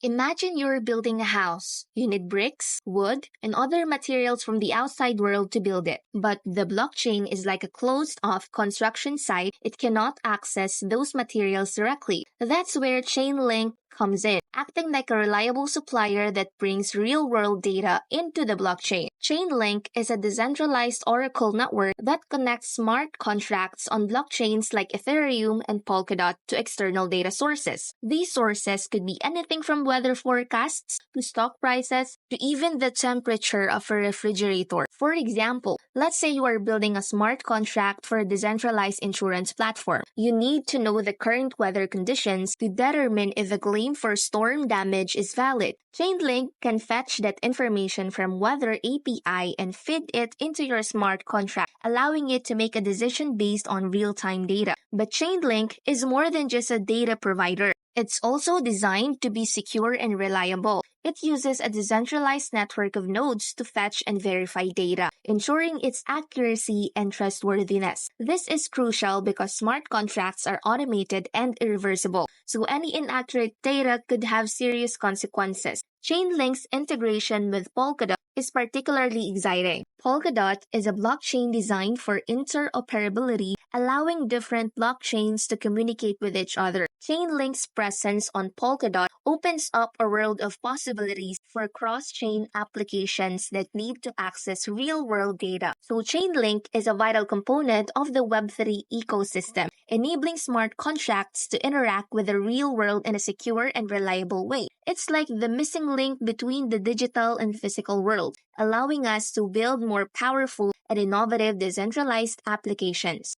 Imagine you're building a house. You need bricks, wood, and other materials from the outside world to build it. But the blockchain is like a closed-off construction site. It cannot access those materials directly. That's where Chainlink comes in, acting like a reliable supplier that brings real-world data into the blockchain. Chainlink is a decentralized oracle network that connects smart contracts on blockchains like Ethereum and Polkadot to external data sources. These sources could be anything from weather forecasts to stock prices to even the temperature of a refrigerator. For example, let's say you are building a smart contract for a decentralized insurance platform. You need to know the current weather conditions to determine if a claim for storm damage is valid. Chainlink can fetch that information from Weather API and feed it into your smart contract, allowing it to make a decision based on real-time data. But Chainlink is more than just a data provider. It's also designed to be secure and reliable. It uses a decentralized network of nodes to fetch and verify data, ensuring its accuracy and trustworthiness. This is crucial because smart contracts are automated and irreversible, so any inaccurate data could have serious consequences. Chainlink's integration with Polkadot is particularly exciting. Polkadot is a blockchain designed for interoperability, allowing different blockchains to communicate with each other. Chainlink's presence on Polkadot opens up a world of possibilities for cross-chain applications that need to access real-world data. So Chainlink is a vital component of the Web3 ecosystem, enabling smart contracts to interact with the real world in a secure and reliable way. It's like the missing link between the digital and physical world, allowing us to build more powerful and innovative decentralized applications.